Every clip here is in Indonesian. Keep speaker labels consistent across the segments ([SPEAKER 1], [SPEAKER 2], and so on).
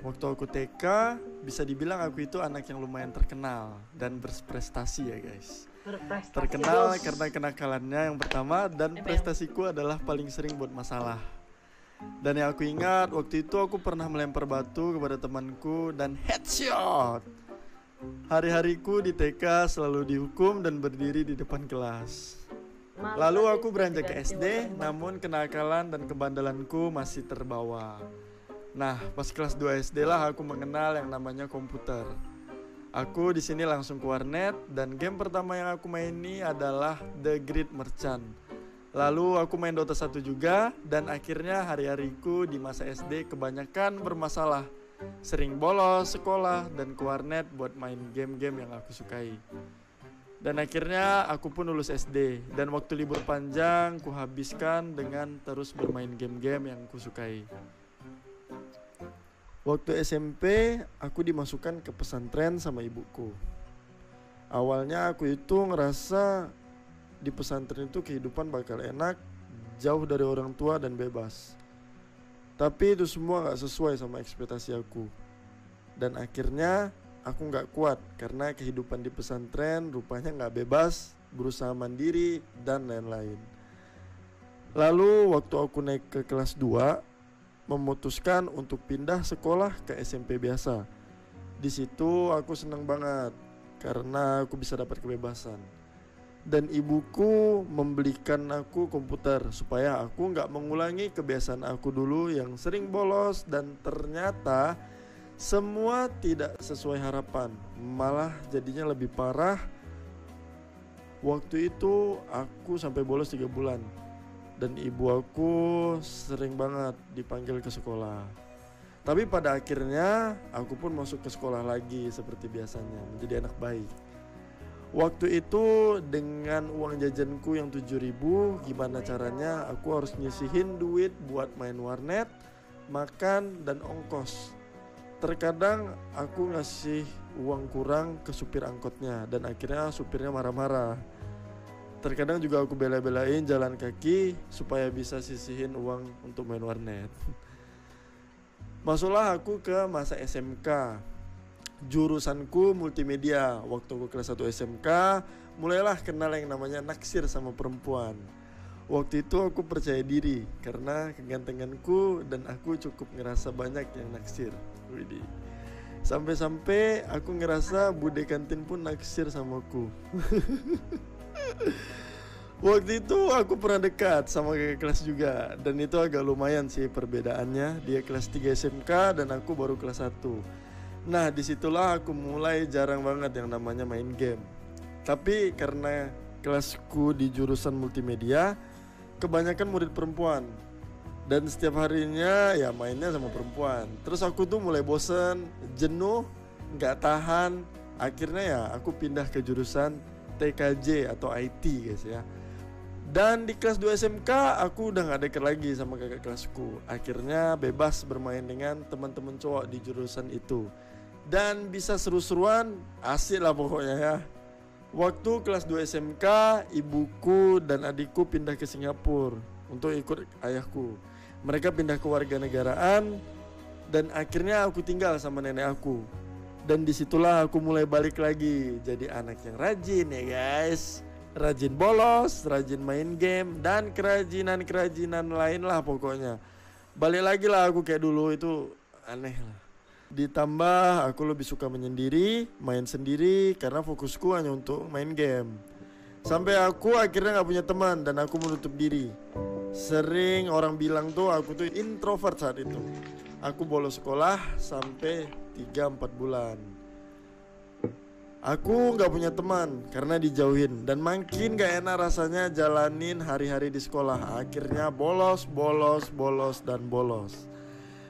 [SPEAKER 1] Waktu aku TK, bisa dibilang aku itu anak yang lumayan terkenal dan berprestasi ya guys.
[SPEAKER 2] Berprestasi
[SPEAKER 1] Terkenal
[SPEAKER 2] bos.
[SPEAKER 1] karena kenakalannya yang pertama, dan
[SPEAKER 2] ML.
[SPEAKER 1] prestasiku adalah paling sering buat masalah. Dan yang aku ingat, waktu itu aku pernah melempar batu kepada temanku dan headshot. Hari-hariku di TK selalu dihukum dan berdiri di depan kelas. Lalu aku beranjak ke SD, namun kenakalan dan kebandelanku masih terbawa. Nah, pas kelas 2 SD lah aku mengenal yang namanya komputer. Aku di sini langsung ke warnet dan game pertama yang aku maini adalah The Great Merchant. Lalu aku main Dota 1 juga, dan akhirnya hari-hariku di masa SD kebanyakan bermasalah. Sering bolos sekolah dan ke warnet buat main game-game yang aku sukai. Dan akhirnya aku pun lulus SD, dan waktu libur panjang kuhabiskan dengan terus bermain game-game yang kusukai. Waktu SMP aku dimasukkan ke pesantren sama ibuku. Awalnya aku itu ngerasa di pesantren itu kehidupan bakal enak, jauh dari orang tua dan bebas. Tapi itu semua gak sesuai sama ekspektasi aku. Dan akhirnya aku gak kuat karena kehidupan di pesantren rupanya gak bebas, berusaha mandiri, dan lain-lain. Lalu waktu aku naik ke kelas 2, memutuskan untuk pindah sekolah ke SMP biasa. Di situ aku senang banget karena aku bisa dapat kebebasan. Dan ibuku membelikan aku komputer supaya aku nggak mengulangi kebiasaan aku dulu yang sering bolos, dan ternyata semua tidak sesuai harapan, malah jadinya lebih parah. Waktu itu aku sampai bolos 3 bulan. Dan ibu aku sering banget dipanggil ke sekolah. Tapi pada akhirnya aku pun masuk ke sekolah lagi seperti biasanya, menjadi anak baik. Waktu itu dengan uang jajanku yang 7.000, gimana caranya aku harus nyisihin duit buat main warnet, makan, dan ongkos. Terkadang aku ngasih uang kurang ke supir angkotnya, dan akhirnya supirnya marah-marah. Terkadang juga aku bela-belain jalan kaki supaya bisa sisihin uang untuk main warnet. Masuklah aku ke masa SMK. Jurusanku multimedia. Waktu aku kelas 1 SMK, mulailah kenal yang namanya naksir sama perempuan. Waktu itu aku percaya diri karena kegantenganku dan aku cukup ngerasa banyak yang naksir. Widih. Sampai-sampai aku ngerasa bude kantin pun naksir sama aku. Waktu itu aku pernah dekat sama kakak kelas juga, dan itu agak lumayan sih perbedaannya. Dia kelas 3 SMK dan aku baru kelas 1. Nah, disitulah aku mulai jarang banget yang namanya main game. Tapi karena kelasku di jurusan multimedia kebanyakan murid perempuan, dan setiap harinya ya mainnya sama perempuan. Terus aku tuh mulai bosen, jenuh, gak tahan. Akhirnya ya aku pindah ke jurusan TKJ atau IT guys ya. Dan di kelas 2 SMK aku udah gak deket lagi sama kakak kelasku. Akhirnya bebas bermain dengan teman-teman cowok di jurusan itu, dan bisa seru-seruan, asik lah pokoknya ya. Waktu kelas 2 SMK, ibuku dan adikku pindah ke Singapura untuk ikut ayahku. Mereka pindah ke warganegaraan, dan akhirnya aku tinggal sama nenek aku. Dan disitulah aku mulai balik lagi jadi anak yang rajin ya guys. Rajin bolos, rajin main game, dan kerajinan-kerajinan lain lah pokoknya. Balik lagi lah aku kayak dulu, itu aneh lah. Ditambah aku lebih suka menyendiri, main sendiri karena fokusku hanya untuk main game. Sampai aku akhirnya gak punya teman dan aku menutup diri. Sering orang bilang tuh aku tuh introvert saat itu. Aku bolos sekolah sampai 3-4 bulan. Aku gak punya teman karena dijauhin, dan makin gak enak rasanya jalanin hari-hari di sekolah. Akhirnya bolos, dan bolos.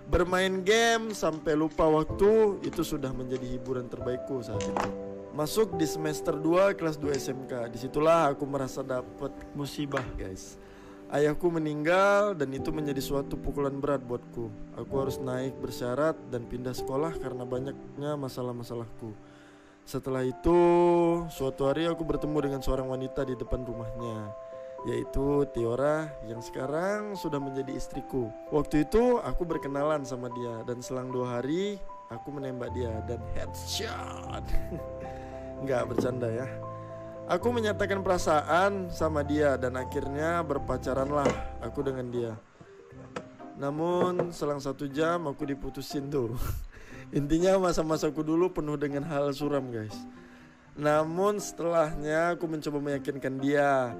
[SPEAKER 1] Bermain game sampai lupa waktu, itu sudah menjadi hiburan terbaikku saat itu. Masuk di semester 2 kelas 2 SMK. Disitulah aku merasa dapat musibah guys. Ayahku meninggal, dan itu menjadi suatu pukulan berat buatku. Aku harus naik bersyarat dan pindah sekolah karena banyaknya masalah-masalahku. Setelah itu, suatu hari aku bertemu dengan seorang wanita di depan rumahnya. yaitu Tiora yang sekarang sudah menjadi istriku. Waktu itu aku berkenalan sama dia dan selang 2 hari aku menembak dia dan headshot. Nggak bercanda ya. Aku menyatakan perasaan sama dia dan akhirnya berpacaranlah aku dengan dia. Namun selang 1 jam aku diputusin tuh. Intinya masa-masaku dulu penuh dengan hal suram guys. Namun setelahnya aku mencoba meyakinkan dia.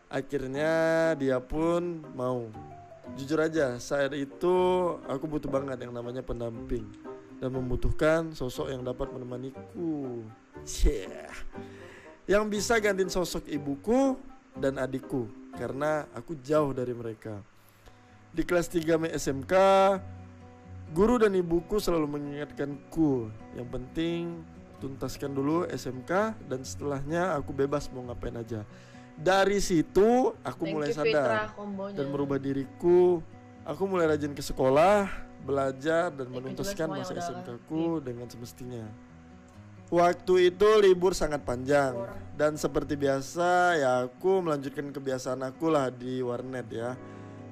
[SPEAKER 1] Akhirnya dia pun mau. Jujur aja saat itu aku butuh banget yang namanya pendamping dan membutuhkan sosok yang dapat menemaniku. Yang bisa gantiin sosok ibuku dan adikku karena aku jauh dari mereka. Di kelas 3 SMK, guru dan ibuku selalu mengingatkanku, yang penting tuntaskan dulu SMK dan setelahnya aku bebas mau ngapain aja. Dari situ aku mulai sadar dan merubah diriku. Aku mulai rajin ke sekolah, belajar dan menuntaskan masa SMK-ku dengan semestinya. Waktu itu libur sangat panjang dan seperti biasa ya aku melanjutkan kebiasaan aku lah di warnet ya.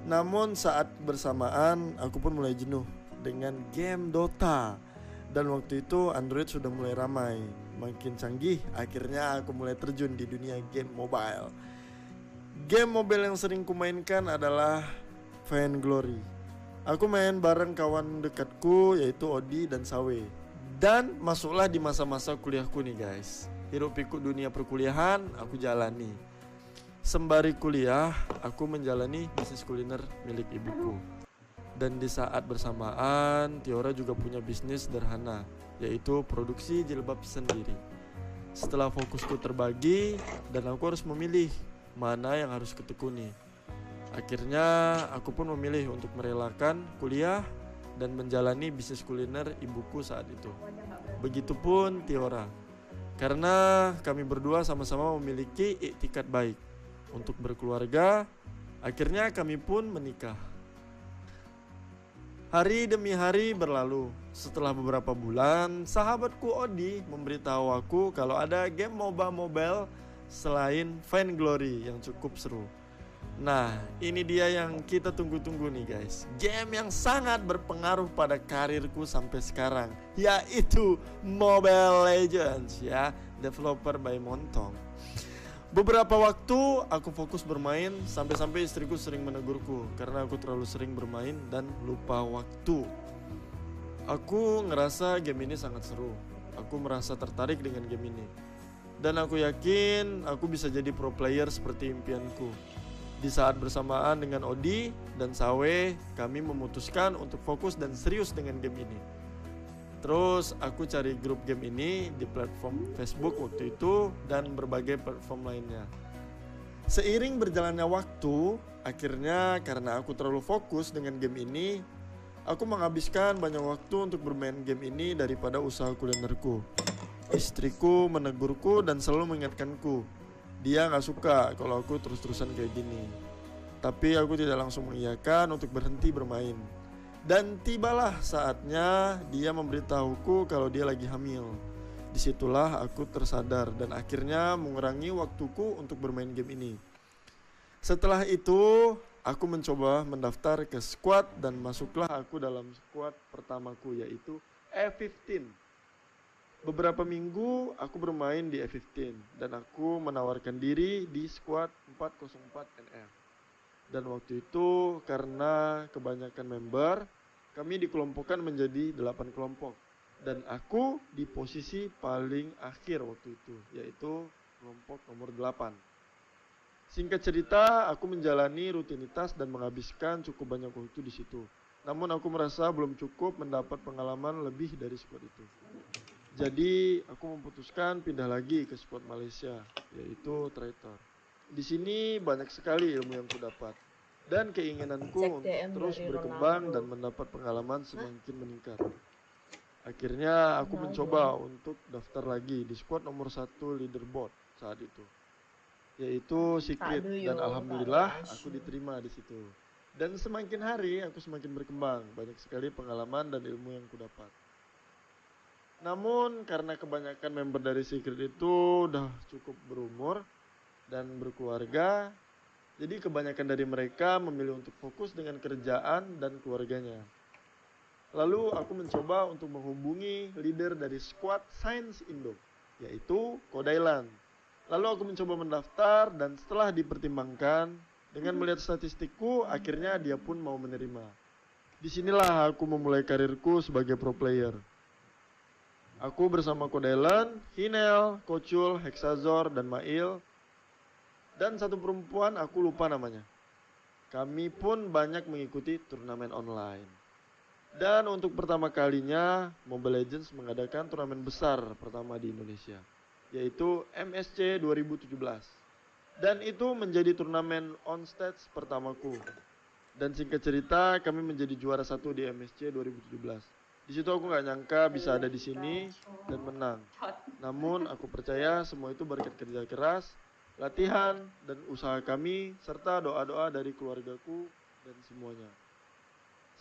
[SPEAKER 1] Namun saat bersamaan aku pun mulai jenuh dengan game Dota. Dan waktu itu Android sudah mulai ramai, makin canggih. Akhirnya aku mulai terjun di dunia game mobile. Game mobile yang sering kumainkan adalah Vainglory. Aku main bareng kawan dekatku yaitu Odi dan Sawe. Dan masuklah di masa-masa kuliahku nih guys. Hiruk pikuk dunia perkuliahan aku jalani. Sembari kuliah, aku menjalani bisnis kuliner milik ibuku. Dan di saat bersamaan, Tiora juga punya bisnis sederhana, yaitu produksi jilbab sendiri. Setelah fokusku terbagi, dan aku harus memilih mana yang harus kutekuni. Akhirnya, aku pun memilih untuk merelakan kuliah dan menjalani bisnis kuliner ibuku saat itu. Begitupun Tiora, karena kami berdua sama-sama memiliki iktikat baik untuk berkeluarga. Akhirnya kami pun menikah. Hari demi hari berlalu. Setelah beberapa bulan, sahabatku Odi memberitahu aku kalau ada game MOBA mobile selain Vainglory yang cukup seru. Nah, ini dia yang kita tunggu-tunggu nih guys. Game yang sangat berpengaruh pada karirku sampai sekarang, yaitu Mobile Legends ya, developer by Montong. Beberapa waktu aku fokus bermain sampai-sampai istriku sering menegurku karena aku terlalu sering bermain dan lupa waktu. Aku ngerasa game ini sangat seru. Aku merasa tertarik dengan game ini. Dan aku yakin aku bisa jadi pro player seperti impianku. Di saat bersamaan dengan Odi dan Sawe, kami memutuskan untuk fokus dan serius dengan game ini. Terus aku cari grup game ini di platform Facebook waktu itu dan berbagai platform lainnya. Seiring berjalannya waktu, akhirnya karena aku terlalu fokus dengan game ini, aku menghabiskan banyak waktu untuk bermain game ini daripada usaha kulinerku. Istriku menegurku dan selalu mengingatkanku. Dia gak suka kalau aku terus-terusan kayak gini. Tapi aku tidak langsung mengiyakan untuk berhenti bermain. Dan tibalah saatnya dia memberitahuku kalau dia lagi hamil. Disitulah aku tersadar dan akhirnya mengurangi waktuku untuk bermain game ini. Setelah itu, aku mencoba mendaftar ke squad dan masuklah aku dalam squad pertamaku yaitu F15. Beberapa minggu aku bermain di F15 dan aku menawarkan diri di squad 404 NF. Dan waktu itu karena kebanyakan member, kami dikelompokkan menjadi 8 kelompok. Dan aku di posisi paling akhir waktu itu, yaitu kelompok nomor 8. Singkat cerita, aku menjalani rutinitas dan menghabiskan cukup banyak waktu di situ. Namun aku merasa belum cukup mendapat pengalaman lebih dari squad itu. Jadi aku memutuskan pindah lagi ke squad Malaysia, yaitu Traitor. Di sini banyak sekali ilmu yang kudapat dan keinginanku untuk terus berkembang dan mendapat pengalaman semakin meningkat. Akhirnya aku mencoba untuk daftar lagi di squad nomor 1 leaderboard saat itu, yaitu Secret, dan alhamdulillah aku diterima di situ. Dan semakin hari aku semakin berkembang, banyak sekali pengalaman dan ilmu yang kudapat. Namun karena kebanyakan member dari Secret itu udah cukup berumur dan berkeluarga, Jadi kebanyakan dari mereka memilih untuk fokus dengan kerjaan dan keluarganya. Lalu aku mencoba untuk menghubungi leader dari squad Sains Indo, yaitu Kodailan. Lalu aku mencoba mendaftar dan setelah dipertimbangkan, dengan melihat statistikku, akhirnya dia pun mau menerima. Disinilah aku memulai karirku sebagai pro player. Aku bersama Kodailan, Hinel, Kocul, Hexazor, dan Mail. Dan satu perempuan aku lupa namanya. Kami pun banyak mengikuti turnamen online. Dan untuk pertama kalinya, Mobile Legends mengadakan turnamen besar pertama di Indonesia, yaitu MSC 2017. Dan itu menjadi turnamen on stage pertamaku. Dan singkat cerita, kami menjadi juara 1 di MSC 2017. Di situ aku nggak nyangka bisa ada di sini dan menang. Namun aku percaya semua itu berkat kerja keras, latihan, dan usaha kami, serta doa-doa dari keluargaku dan semuanya.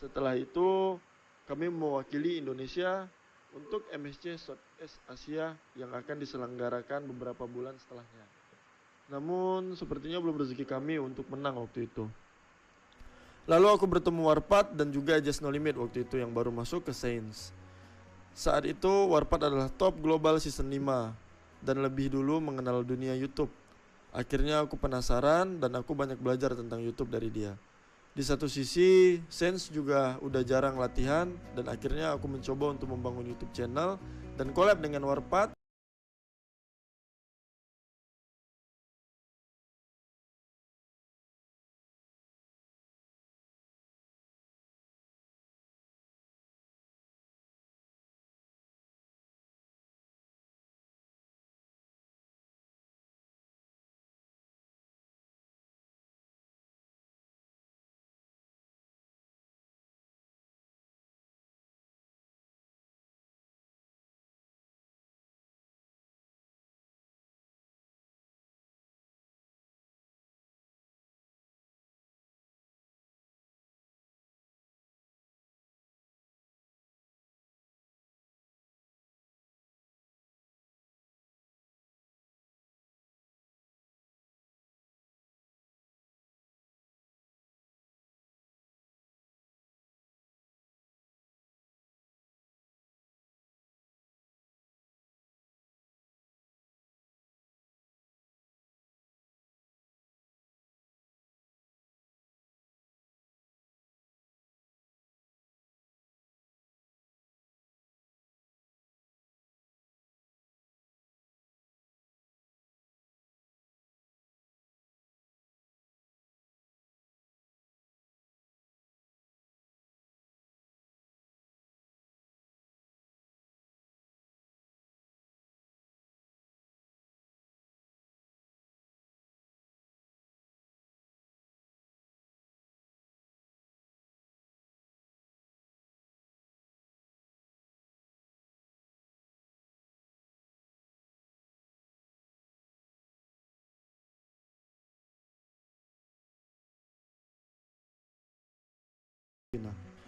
[SPEAKER 1] Setelah itu, kami mewakili Indonesia untuk MSC Southeast Asia yang akan diselenggarakan beberapa bulan setelahnya. Namun, sepertinya belum rezeki kami untuk menang waktu itu. Lalu aku bertemu Warpath dan juga Just No Limit waktu itu yang baru masuk ke Saints. Saat itu, Warpath adalah top global season 5 dan lebih dulu mengenal dunia YouTube. Akhirnya aku penasaran dan aku banyak belajar tentang YouTube dari dia. Di satu sisi, Saints juga udah jarang latihan dan akhirnya aku mencoba untuk membangun YouTube channel dan collab dengan Warpath.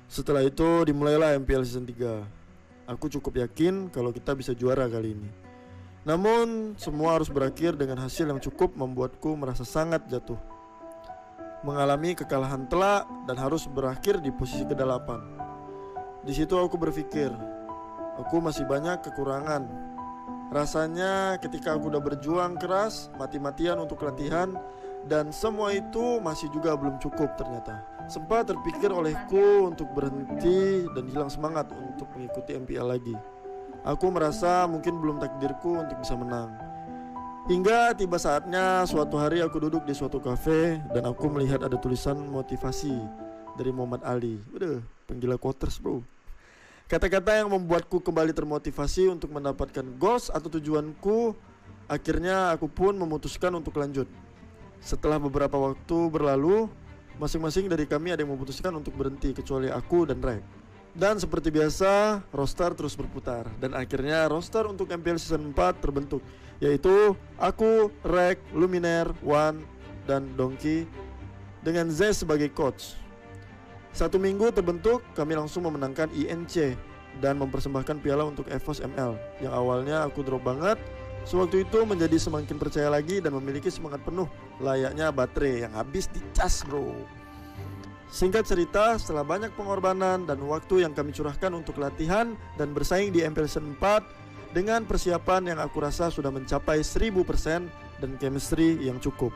[SPEAKER 1] Setelah itu dimulailah MPL Season 3. Aku cukup yakin kalau kita bisa juara kali ini. Namun semua harus berakhir dengan hasil yang cukup membuatku merasa sangat jatuh. Mengalami kekalahan telak dan harus berakhir di posisi ke-8. Di situ aku berpikir, aku masih banyak kekurangan. Rasanya ketika aku udah berjuang keras, mati-matian untuk latihan, dan semua itu masih juga belum cukup ternyata. Sempat terpikir olehku untuk berhenti dan hilang semangat untuk mengikuti MPL lagi. Aku merasa mungkin belum takdirku untuk bisa menang. Hingga tiba saatnya suatu hari aku duduk di suatu kafe dan aku melihat ada tulisan motivasi dari Muhammad Ali. Udah, penggila quarters bro. Kata-kata yang membuatku kembali termotivasi untuk mendapatkan goals atau tujuanku. Akhirnya aku pun memutuskan untuk lanjut. Setelah beberapa waktu berlalu, masing-masing dari kami ada yang memutuskan untuk berhenti kecuali aku dan Rek. Dan seperti biasa, roster terus berputar. Dan akhirnya roster untuk MPL Season 4 terbentuk, yaitu aku, Rek, Luminaire, Wan, dan Donkey dengan Z sebagai coach. 1 minggu terbentuk, kami langsung memenangkan INC dan mempersembahkan piala untuk EVOS ML. Yang awalnya aku drop banget, Sewaktu itu menjadi semakin percaya lagi dan memiliki semangat penuh, layaknya baterai yang habis dicas bro. Singkat cerita, setelah banyak pengorbanan dan waktu yang kami curahkan untuk latihan dan bersaing di MPL Season 4, dengan persiapan yang aku rasa sudah mencapai 1000% dan chemistry yang cukup.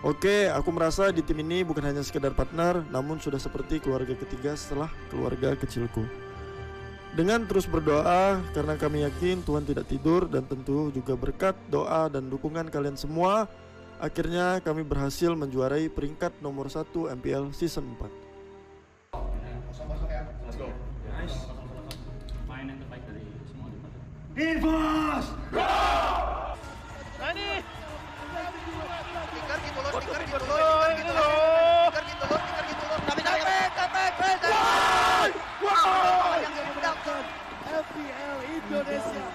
[SPEAKER 1] Oke, aku merasa di tim ini bukan hanya sekedar partner, namun sudah seperti keluarga ketiga setelah keluarga kecilku. Dengan terus berdoa, karena kami yakin Tuhan tidak tidur, dan tentu juga berkat doa dan dukungan kalian semua, akhirnya kami berhasil menjuarai peringkat nomor 1 MPL Season 4.
[SPEAKER 2] Main yang terbaik dari semua departemen.
[SPEAKER 3] Divas! FPL Indonesia.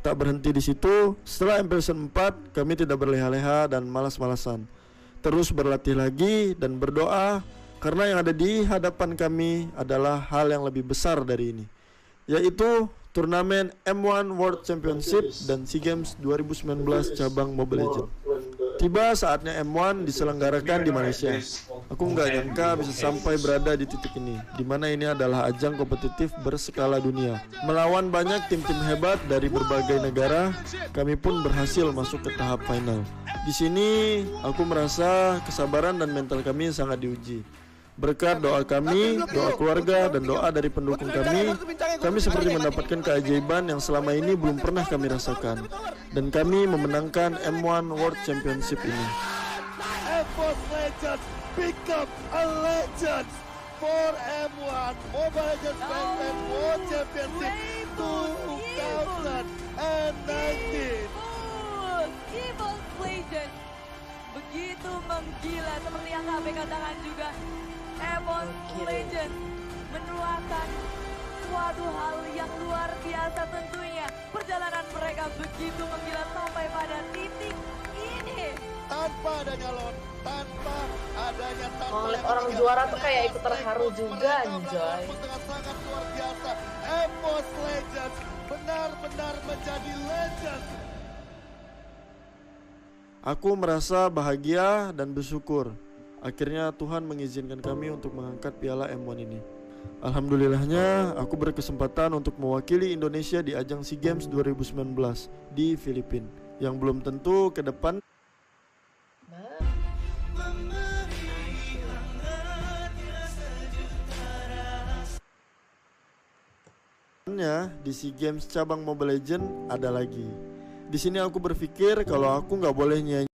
[SPEAKER 1] Tak berhenti di situ, setelah MPL Season 4 kami tidak berleha-leha dan malas-malasan. Terus berlatih lagi dan berdoa, karena yang ada di hadapan kami adalah hal yang lebih besar dari ini, yaitu turnamen M1 World Championship dan SEA Games 2019 cabang Mobile Legends. Tiba saatnya M1 diselenggarakan di Malaysia. Aku nggak nyangka bisa sampai berada di titik ini, dimana ini adalah ajang kompetitif berskala dunia. Melawan banyak tim-tim hebat dari berbagai negara, kami pun berhasil masuk ke tahap final. Di sini aku merasa kesabaran dan mental kami sangat diuji. Berkat doa kami, doa keluarga, dan doa dari pendukung kami seperti mendapatkan keajaiban yang selama ini belum pernah kami rasakan. Dan kami memenangkan M1 World Championship ini.
[SPEAKER 3] EVOS Legends become a legend for M1 Mobile Legends Backman World Championship 2019.
[SPEAKER 4] EVOS Legends begitu menggila, seperti yang KB katakan juga. EVOS Legends menuakan suatu hal yang luar biasa tentunya. Perjalanan mereka begitu menggila sampai pada titik ini.
[SPEAKER 3] Tanpa adanya LON, tanpa adanya
[SPEAKER 5] Ngeliat orang juara tuh kayak ikut terharu juga, anjay.
[SPEAKER 3] Dengan sangat luar biasa, EVOS Legends benar-benar menjadi legend.
[SPEAKER 1] Aku merasa bahagia dan bersyukur. Akhirnya Tuhan mengizinkan kami untuk mengangkat piala M1 ini. Alhamdulillahnya aku berkesempatan untuk mewakili Indonesia di ajang SEA Games 2019 di Filipina, yang belum tentu ke depan di SEA Games cabang Mobile Legends ada lagi. Di sini aku berpikir kalau aku nggak boleh nyanyi